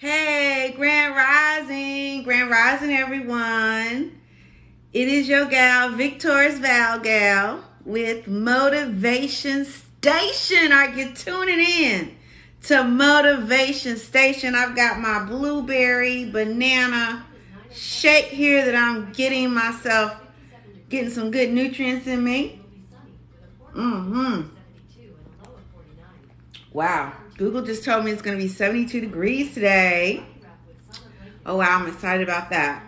Hey, Grand Rising, everyone. It is your gal, Victorious Val Gal, with Motivation Station. Are you tuning in to Motivation Station? I've got my blueberry banana shake here that I'm getting some good nutrients in me. Wow. Google just told me it's going to be 72 degrees today. Oh, wow. I'm excited about that.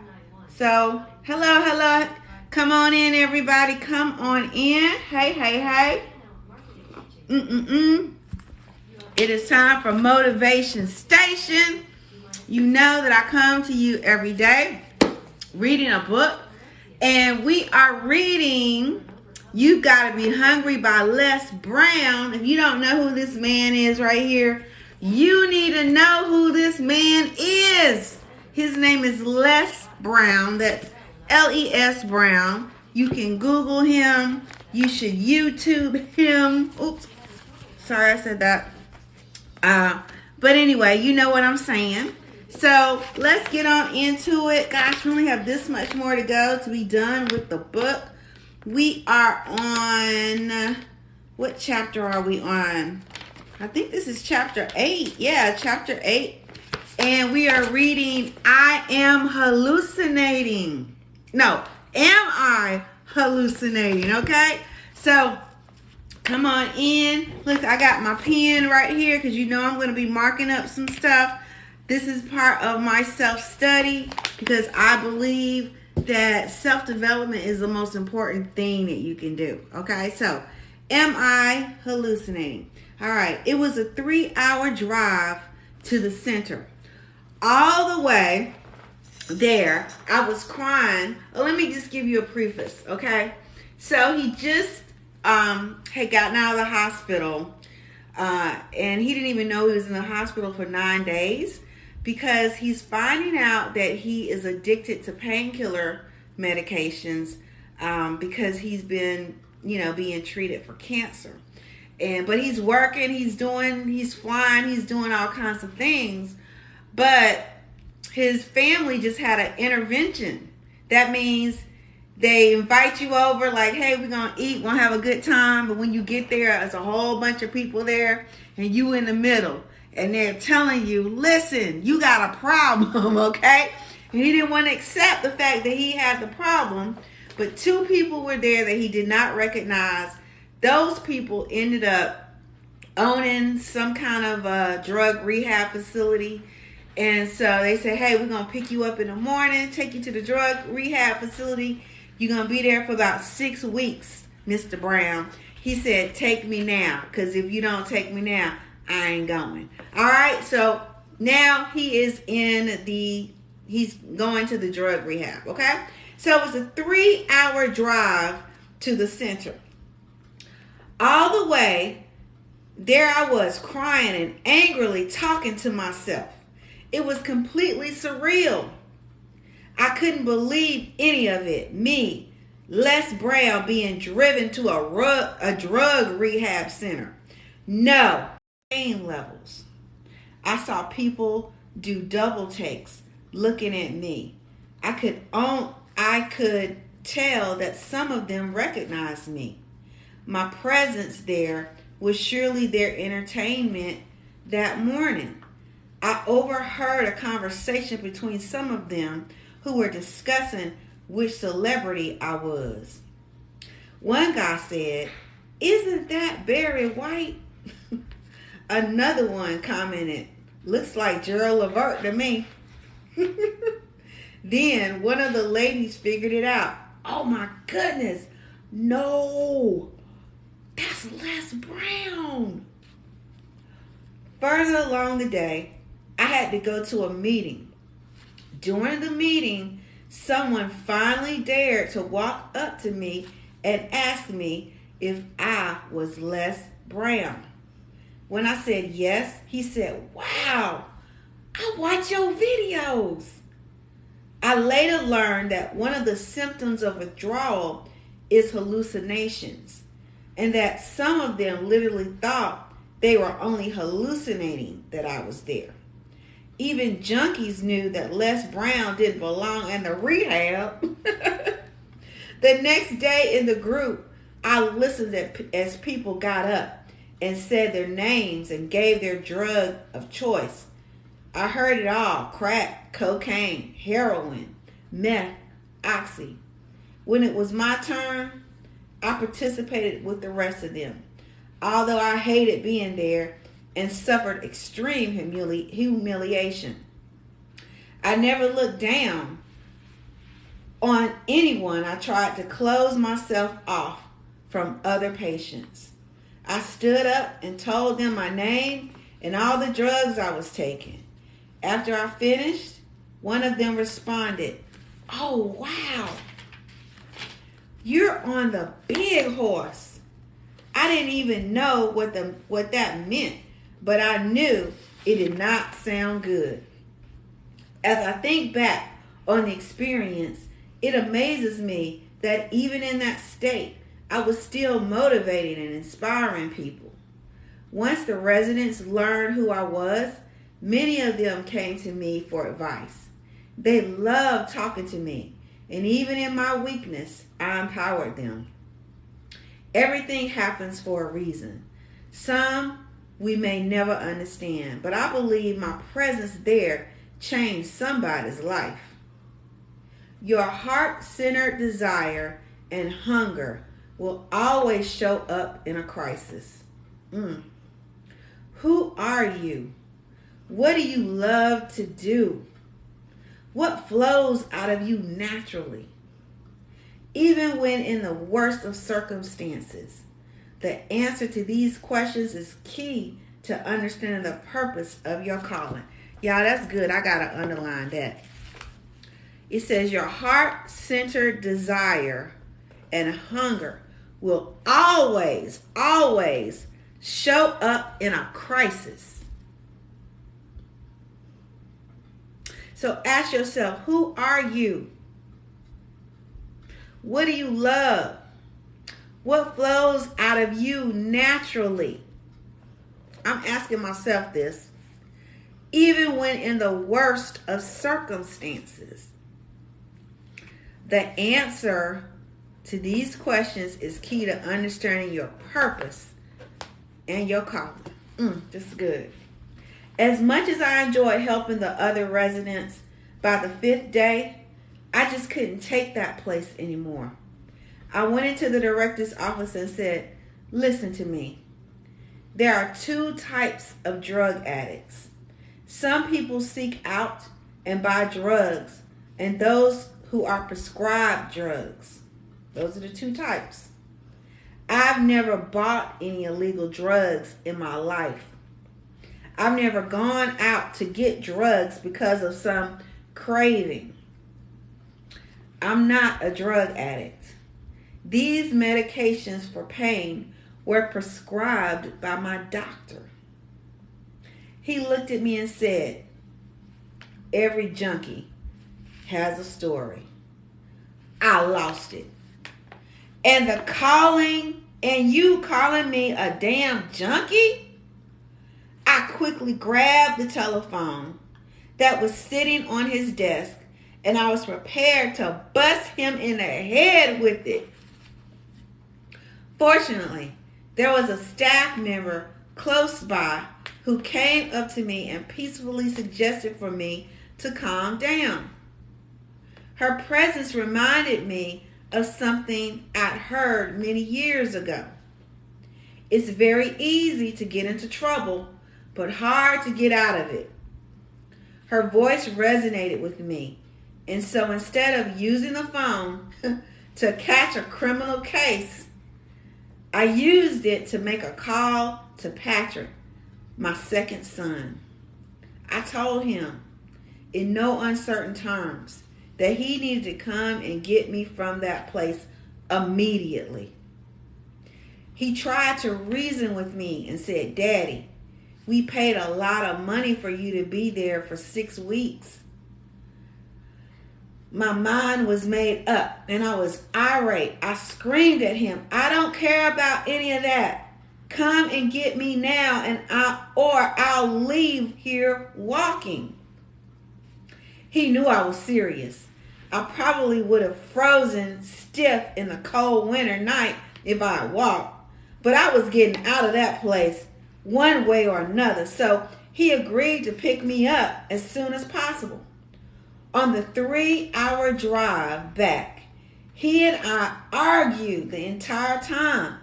So, hello. Come on in, everybody. Come on in. Hey. It is time for Motivation Station. You know that I come to you every day reading a book. And we are reading You Gotta Be Hungry by Les Brown. If you don't know who this man is right here, you need to know who this man is. His name is Les Brown. That's Les Brown. You can Google him. You should YouTube him. Oops. Sorry I said that. But anyway, you know what I'm saying. So let's get on into it. Gosh, we only have this much more to go to be done with the book. We are on, what chapter are we on? I think this is chapter 8. Yeah, chapter 8. And we are reading I Am Hallucinating. No, Am I Hallucinating? Okay? So come on in. Look, I got my pen right here because you know I'm going to be marking up some stuff. This is part of my self-study because I believe that self-development is the most important thing that you can do. Okay, so am I hallucinating? All right, it was a 3-hour drive to the center. All the way there, I was crying. Let me just give you a preface, okay? So he just had gotten out of the hospital, and he didn't even know he was in the hospital for 9 days because he's finding out that he is addicted to painkiller medications because he's been, being treated for cancer. But he's working, he's flying, he's doing all kinds of things. But his family just had an intervention. That means they invite you over like, hey, we're going to eat, we're going to have a good time. But when you get there, there's a whole bunch of people there and you in the middle. And they're telling you, listen, you got a problem, okay? And he didn't want to accept the fact that he had the problem. But 2 people were there that he did not recognize. Those people ended up owning some kind of a drug rehab facility. And so they said, hey, we're going to pick you up in the morning, take you to the drug rehab facility. You're going to be there for about 6 weeks, Mr. Brown. He said, take me now, because if you don't take me now, I ain't going. All right, so now he's going to the drug rehab, okay? So it was a 3-hour drive to the center. All the way, there I was crying and angrily talking to myself. It was completely surreal. I couldn't believe any of it. Me, Les Brown, being driven to a drug rehab center. No. Pain levels. I saw people do double takes looking at me. I could tell that some of them recognized me. My presence there was surely their entertainment that morning. I overheard a conversation between some of them who were discussing which celebrity I was. One guy said, "Isn't that Barry White?" Another one commented, "Looks like Gerald Levert to me." Then one of the ladies figured it out. "Oh my goodness, no, that's Les Brown." Further along the day, I had to go to a meeting. During the meeting, someone finally dared to walk up to me and ask me if I was Les Brown. When I said yes, he said, "Wow, I watch your videos." I later learned that one of the symptoms of withdrawal is hallucinations, and that some of them literally thought they were only hallucinating that I was there. Even junkies knew that Les Brown didn't belong in the rehab. The next day in the group, I listened as people got up and said their names and gave their drug of choice. I heard it all: crack, cocaine, heroin, meth, oxy. When it was my turn, I participated with the rest of them, although I hated being there and suffered extreme humiliation. I never looked down on anyone. I tried to close myself off from other patients. I stood up and told them my name and all the drugs I was taking. After I finished, one of them responded, "Oh, wow, you're on the big horse." I didn't even know what that meant, but I knew it did not sound good. As I think back on the experience, it amazes me that even in that state, I was still motivating and inspiring people. Once the residents learned who I was, many of them came to me for advice. They loved talking to me, and even in my weakness, I empowered them. Everything happens for a reason. Some we may never understand, but I believe my presence there changed somebody's life. Your heart-centered desire and hunger will always show up in a crisis. Who are you? What do you love to do? What flows out of you naturally? Even when in the worst of circumstances, the answer to these questions is key to understanding the purpose of your calling. Y'all, that's good. I got to underline that. It says your heart-centered desire and hunger will always, always show up in a crisis. So ask yourself, who are you? What do you love? What flows out of you naturally? I'm asking myself this. Even when in the worst of circumstances, the answer to these questions is key to understanding your purpose and your calling. This is good. As much as I enjoyed helping the other residents, by the 5th day, I just couldn't take that place anymore. I went into the director's office and said, "Listen to me. There are 2 types of drug addicts. Some people seek out and buy drugs, and those who are prescribed drugs. Those are the 2 types. I've never bought any illegal drugs in my life. I've never gone out to get drugs because of some craving. I'm not a drug addict. These medications for pain were prescribed by my doctor." He looked at me and said, "Every junkie has a story." I lost it. And the calling, and you calling me a damn junkie? I quickly grabbed the telephone that was sitting on his desk, and I was prepared to bust him in the head with it. Fortunately, there was a staff member close by who came up to me and peacefully suggested for me to calm down. Her presence reminded me of something I'd heard many years ago. It's very easy to get into trouble, but hard to get out of it. Her voice resonated with me, and so instead of using the phone to catch a criminal case, I used it to make a call to Patrick, my second son. I told him, in no uncertain terms, that he needed to come and get me from that place immediately. He tried to reason with me and said, "Daddy, we paid a lot of money for you to be there for 6 weeks." My mind was made up and I was irate. I screamed at him, "I don't care about any of that. Come and get me now, or I'll leave here walking." He knew I was serious. I probably would have frozen stiff in the cold winter night if I had walked, but I was getting out of that place one way or another, so he agreed to pick me up as soon as possible. On the 3-hour drive back, he and I argued the entire time.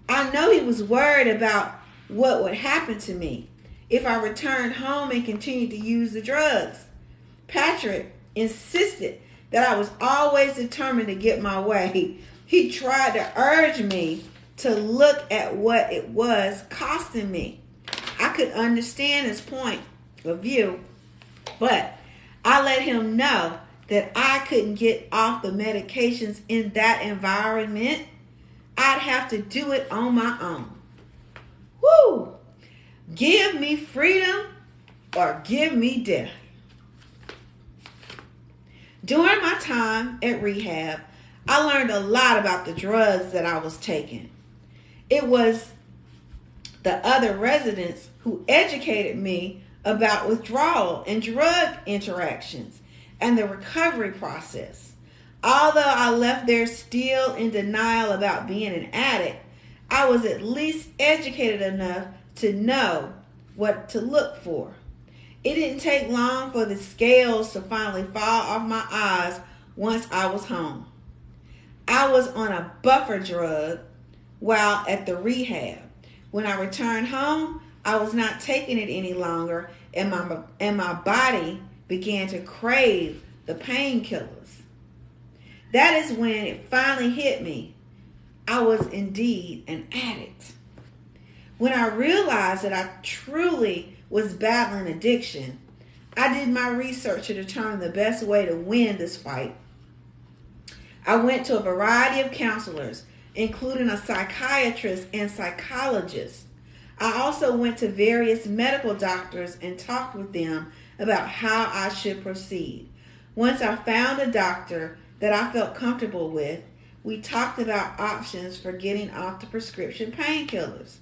I know he was worried about what would happen to me if I returned home and continued to use the drugs. Patrick insisted that I was always determined to get my way. He tried to urge me to look at what it was costing me. I could understand his point of view, but I let him know that I couldn't get off the medications in that environment. I'd have to do it on my own. Woo! Give me freedom or give me death. During my time at rehab, I learned a lot about the drugs that I was taking. It was the other residents who educated me about withdrawal and drug interactions and the recovery process. Although I left there still in denial about being an addict, I was at least educated enough to know what to look for. It didn't take long for the scales to finally fall off my eyes once I was home. I was on a buffer drug while at the rehab. When I returned home, I was not taking it any longer, and my body began to crave the painkillers. That is when it finally hit me. I was indeed an addict. When I realized that I truly was battling addiction, I did my research to determine the best way to win this fight. I went to a variety of counselors, including a psychiatrist and psychologist. I also went to various medical doctors and talked with them about how I should proceed. Once I found a doctor that I felt comfortable with, we talked about options for getting off the prescription painkillers.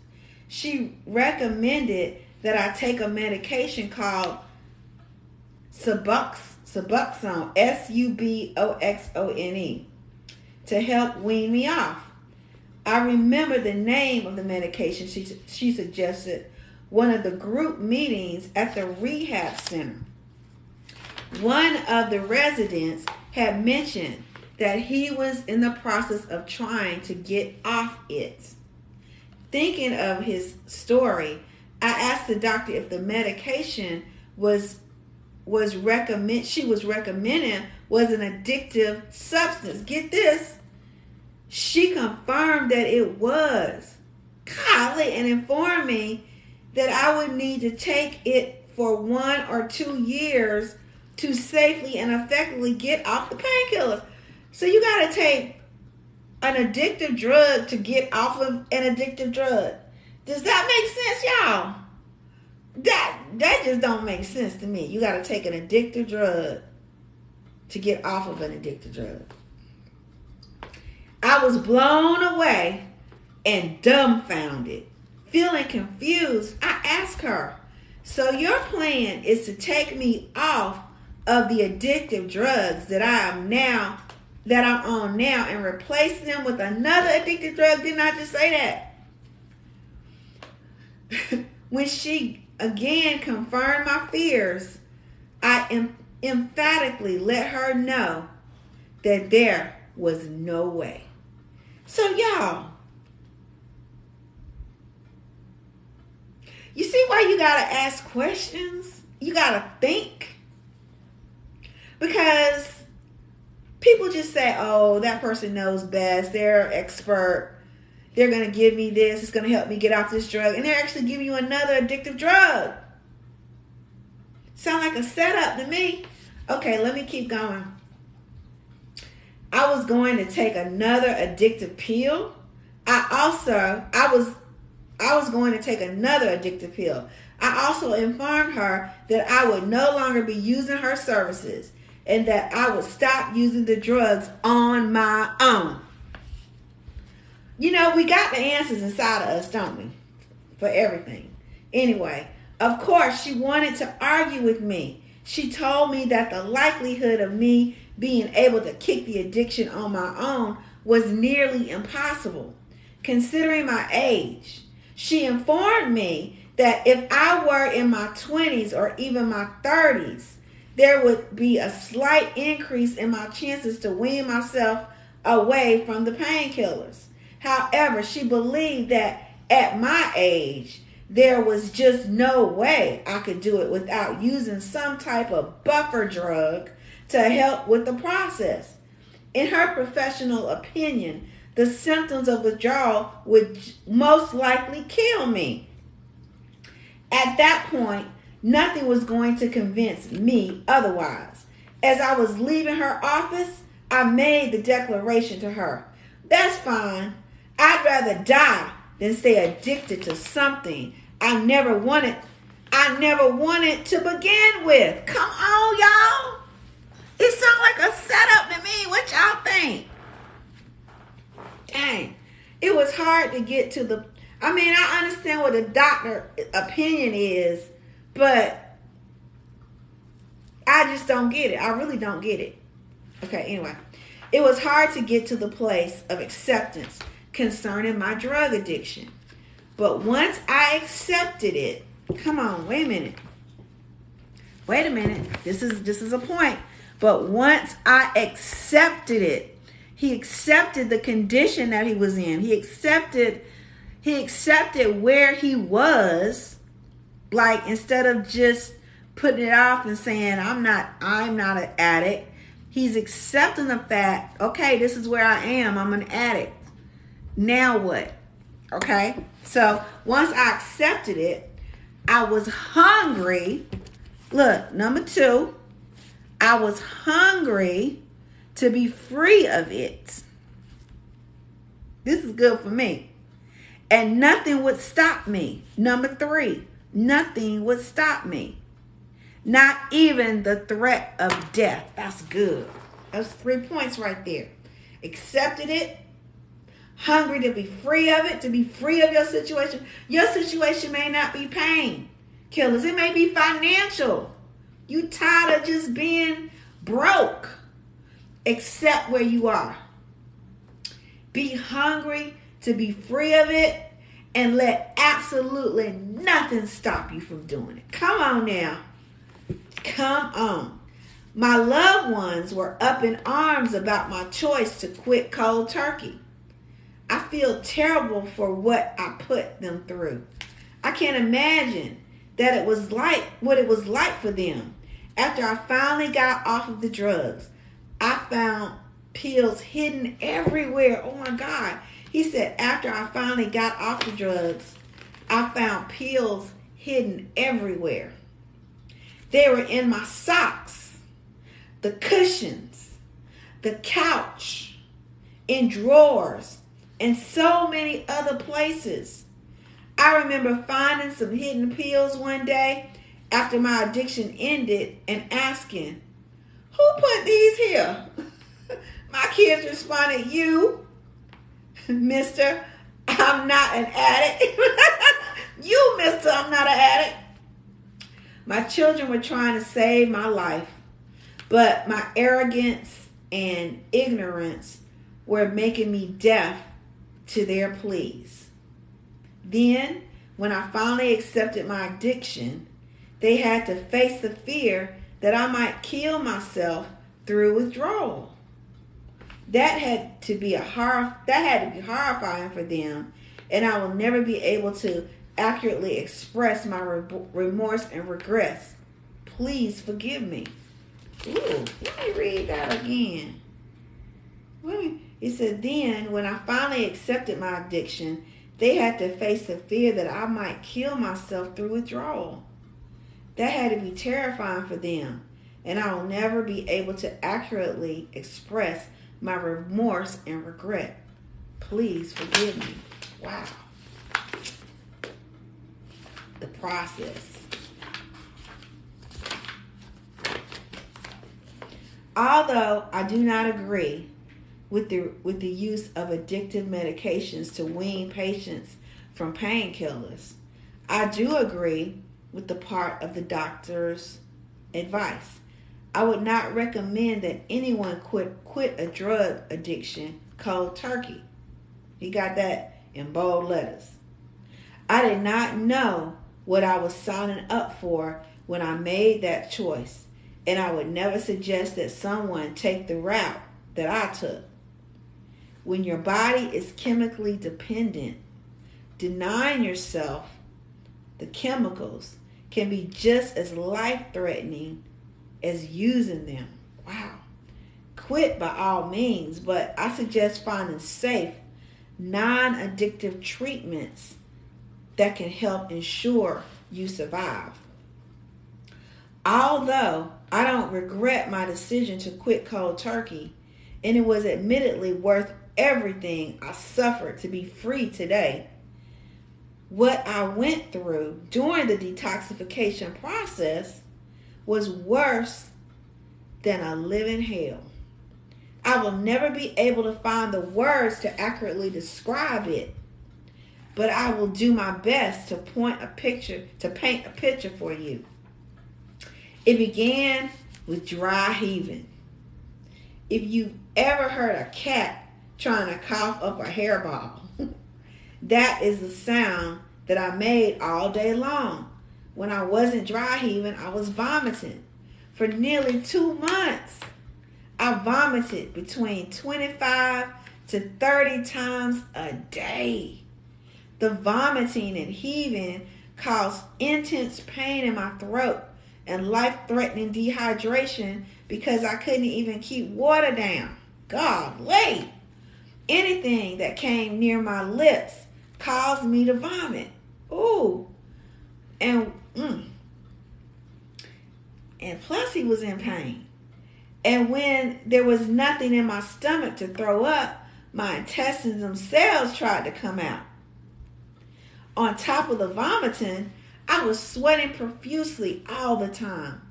She recommended that I take a medication called Suboxone, Suboxone, to help wean me off. I remember the name of the medication she suggested one of the group meetings at the rehab center. One of the residents had mentioned that he was in the process of trying to get off it. Thinking of his story, I asked the doctor if the medication she was recommending was an addictive substance. Get this. She confirmed that it was. Golly, and informed me that I would need to take it for 1 or 2 years to safely and effectively get off the painkillers. So you got to take an addictive drug to get off of an addictive drug. Does that make sense, y'all? That just don't make sense to me. You got to take an addictive drug to get off of an addictive drug. I was blown away and dumbfounded. Feeling confused, I asked her, so your plan is to take me off of the addictive drugs that I'm on now and replace them with another addictive drug? Didn't I just say that? When she again confirmed my fears, I emphatically let her know that there was no way. So y'all, you see why you gotta ask questions? You gotta think. Because people just say, oh, that person knows best. They're expert. They're going to give me this. It's going to help me get off this drug. And they're actually giving you another addictive drug. Sound like a setup to me. Okay, let me keep going. I was going to take another addictive pill. I was going to take another addictive pill. I also informed her that I would no longer be using her services and that I would stop using the drugs on my own. You know, we got the answers inside of us, don't we? For everything. Anyway, of course, she wanted to argue with me She told me that the likelihood of me being able to kick the addiction on my own was nearly impossible, considering my age. She informed me that if I were in my 20s or even my 30s, there would be a slight increase in my chances to wean myself away from the painkillers. However, she believed that at my age, there was just no way I could do it without using some type of buffer drug to help with the process. In her professional opinion, the symptoms of withdrawal would most likely kill me. At that point, nothing was going to convince me otherwise. As I was leaving her office, I made the declaration to her, "That's fine. I'd rather die than stay addicted to something I never wanted to begin with." Come on, y'all. It sounds like a setup to me. What y'all think? Dang. It was hard to get to the... I understand what the doctor opinion is, but I just don't get it. I really don't get it. Okay, anyway. It was hard to get to the place of acceptance concerning my drug addiction. But once I accepted it... Come on, wait a minute. This is a point. But once I accepted it, he accepted the condition that he was in. He accepted where he was. Like, instead of just putting it off and saying, I'm not an addict. He's accepting the fact, okay, this is where I am. I'm an addict. Now what? Okay? So once I accepted it, I was hungry. Look, number 2, I was hungry to be free of it. This is good for me. And nothing would stop me. Number 3, nothing would stop me. Not even the threat of death. That's good. That's 3 points right there. Accepted it. Hungry to be free of it, to be free of your situation. Your situation may not be pain killers. It may be financial. You tired of just being broke. Accept where you are. Be hungry to be free of it and let absolutely nothing stop you from doing it. Come on now. Come on. My loved ones were up in arms about my choice to quit cold turkey. I feel terrible for what I put them through. I can't imagine that it was like what it was like for them. After I finally got off of the drugs, I found pills hidden everywhere. Oh my God. He said, after I finally got off the drugs, I found pills hidden everywhere. They were in my socks, the cushions, the couch, in drawers, and so many other places. I remember finding some hidden pills one day after my addiction ended and asking, "Who put these here?" My kids responded, "You, Mister, I'm not an addict." "You, Mister, I'm not an addict." My children were trying to save my life, but my arrogance and ignorance were making me deaf to their pleas. Then, when I finally accepted my addiction, they had to face the fear that I might kill myself through withdrawal. That had to be horrifying for them, and I will never be able to accurately express my remorse and regrets. Please forgive me. Ooh, let me read that again. It said, then, when I finally accepted my addiction, they had to face the fear that I might kill myself through withdrawal. That had to be terrifying for them, and I will never be able to accurately express my remorse and regret. Please forgive me. Wow. The process. Although I do not agree with the use of addictive medications to wean patients from painkillers, I do agree with the part of the doctors advice. I would not recommend that anyone quit a drug addiction cold turkey. He got that in bold letters. I did not know what I was signing up for when I made that choice, and I would never suggest that someone take the route that I took. When your body is chemically dependent, denying yourself the chemicals can be just as life-threatening as using them. Wow. Quit by all means, but I suggest finding safe, non-addictive treatments that can help ensure you survive. Although I don't regret my decision to quit cold turkey, and it was admittedly worth everything I suffered to be free today, what I went through during the detoxification process was worse than a living hell. I will never be able to find the words to accurately describe it, but I will do my best to paint a picture for you. It began with dry heaving. If you've ever heard a cat trying to cough up a hairball, that is the sound that I made all day long. When I wasn't dry heaving, I was vomiting. For nearly 2 months, I vomited between 25 to 30 times a day. The vomiting and heaving caused intense pain in my throat and life-threatening dehydration because I couldn't even keep water down. Golly! Anything that came near my lips caused me to vomit. Ooh. And plus he was in pain. And when there was nothing in my stomach to throw up, my intestines themselves tried to come out. On top of the vomiting, I was sweating profusely all the time.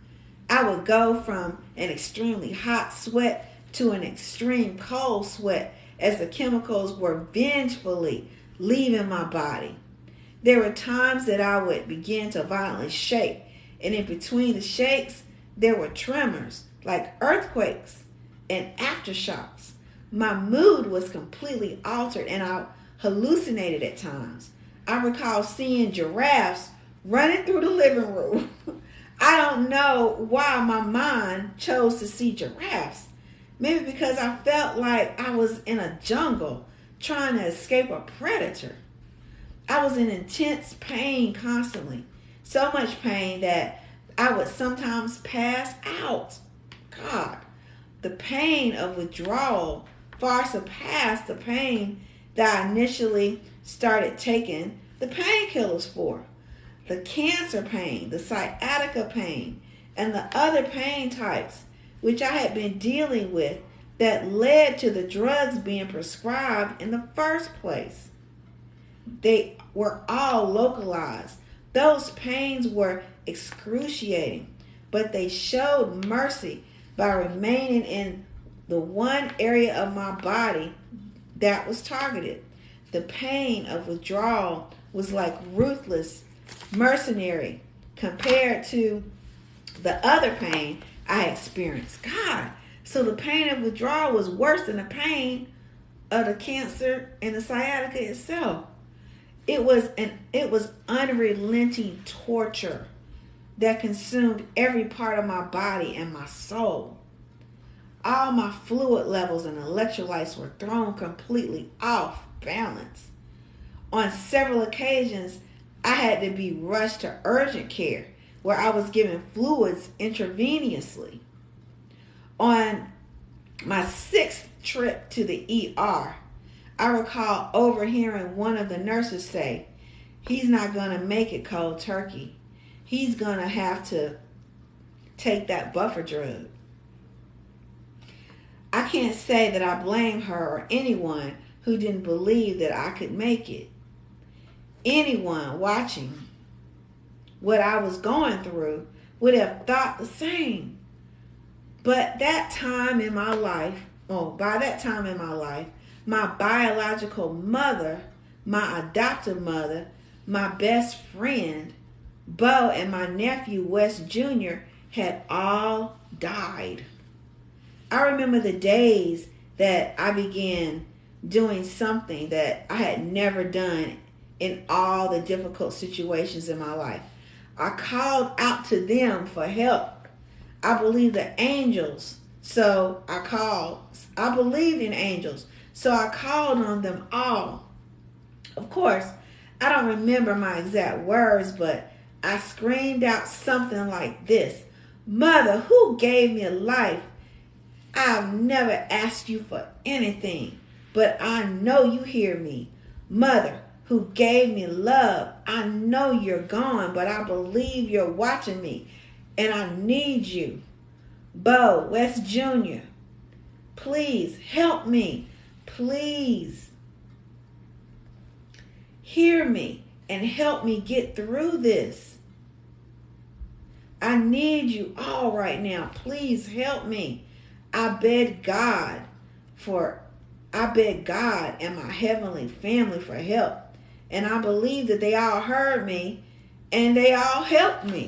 I would go from an extremely hot sweat to an extreme cold sweat as the chemicals were vengefully leaving my body. There were times that I would begin to violently shake, and in between the shakes, there were tremors like earthquakes and aftershocks. My mood was completely altered, and I hallucinated at times. I recall seeing giraffes running through the living room. I don't know why my mind chose to see giraffes. Maybe because I felt like I was in a jungle trying to escape a predator. I was in intense pain constantly. So much pain that I would sometimes pass out. God, the pain of withdrawal far surpassed the pain that I initially started taking the painkillers for. The cancer pain, the sciatica pain, and the other pain types which I had been dealing with that led to the drugs being prescribed in the first place. They were all localized. Those pains were excruciating, but they showed mercy by remaining in the one area of my body that was targeted. The pain of withdrawal was like ruthless, mercenary compared to the other pain I experienced. God, so the pain of withdrawal was worse than the pain of the cancer and the sciatica itself. It was unrelenting torture that consumed every part of my body and my soul. All my fluid levels and electrolytes were thrown completely off balance. On several occasions, I had to be rushed to urgent care where I was given fluids intravenously. On my 6th trip to the ER, I recall overhearing one of the nurses say, "He's not going to make it cold turkey. He's going to have to take that buffer drug." I can't say that I blame her or anyone who didn't believe that I could make it. Anyone watching what I was going through would have thought the same. But by that time in my life, my biological mother, my adoptive mother, my best friend, Bo, and my nephew, Wes Jr., had all died. I remember the days that I began doing something that I had never done in all the difficult situations in my life. I called out to them for help. I believed the angels, so I believed in angels, so I called on them all. Of course, I don't remember my exact words, but I screamed out something like this: Mother, who gave me life? I've never asked you for anything, but I know you hear me. Mother, who gave me love, I know you're gone, but I believe you're watching me, and I need you. Bo West Jr., please help me. Please hear me and help me get through this. I need you all right now. Please help me. I beg God and my heavenly family for help. And I believe that they all heard me and they all helped me.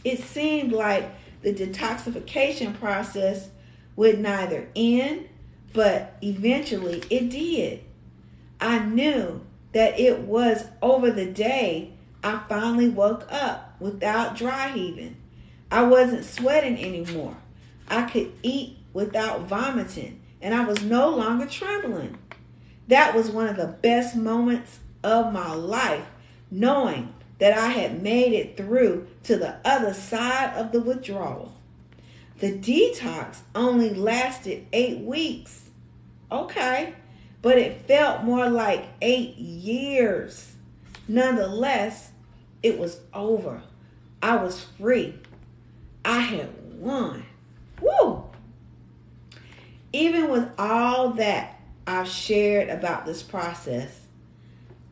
It seemed like the detoxification process would neither end, but eventually it did. I knew that it was over the day I finally woke up without dry heaving. I wasn't sweating anymore. I could eat without vomiting, and I was no longer trembling. That was one of the best moments of my life, knowing that I had made it through to the other side of the withdrawal. The detox only lasted 8 weeks. Okay, but it felt more like 8 years. Nonetheless, it was over. I was free. I had won. Woo! Even with all that I've shared about this process,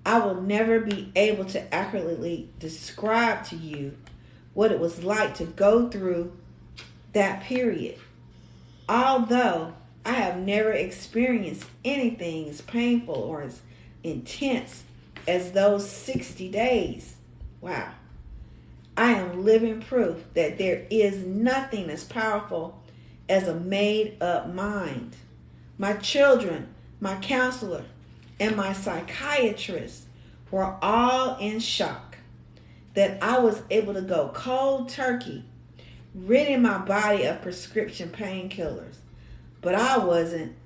I will never be able to accurately describe to you what it was like to go through that period. Although I have never experienced anything as painful or as intense as those 60 days. Wow. I am living proof that there is nothing as powerful as a made-up mind. My children, my counselor, and my psychiatrist were all in shock that I was able to go cold turkey, ridding my body of prescription painkillers. But I wasn't.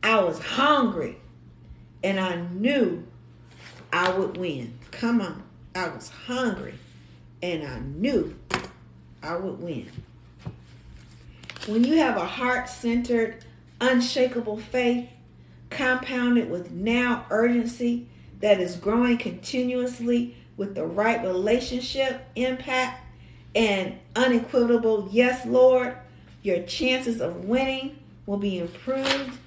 I was hungry, and I knew I would win. Come on. I was hungry, and I knew I would win. When you have a heart-centered, unshakable faith, compounded with now urgency that is growing continuously with the right relationship impact and unequivocal yes, Lord, your chances of winning will be improved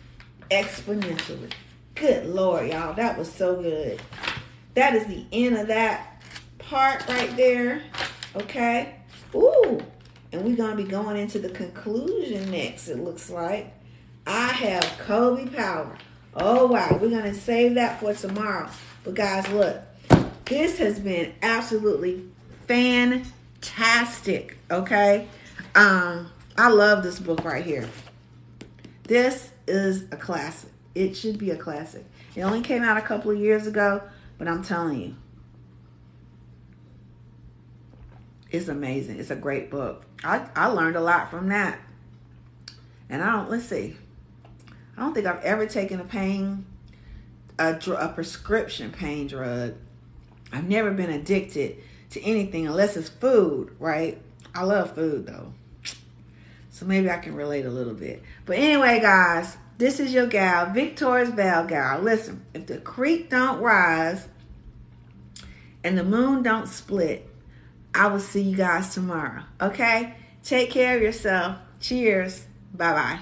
exponentially. Good Lord, y'all. That was so good. That is the end of that part right there. Okay. Ooh. And we're going to be going into the conclusion next, it looks like. I have Kobe Power. Oh, wow. We're going to save that for tomorrow. But guys, look. This has been absolutely fantastic. Okay. I love this book right here. This is a classic. It should be a classic. It only came out a couple of years ago, but I'm telling you, it's amazing. It's a great book. I learned a lot from that. And let's see. I don't think I've ever taken a prescription pain drug. I've never been addicted to anything unless it's food, right? I love food though. So maybe I can relate a little bit. But anyway, guys, this is your gal, Victorious Val gal. Listen, if the creek don't rise and the moon don't split, I will see you guys tomorrow. Okay? Take care of yourself. Cheers. Bye-bye.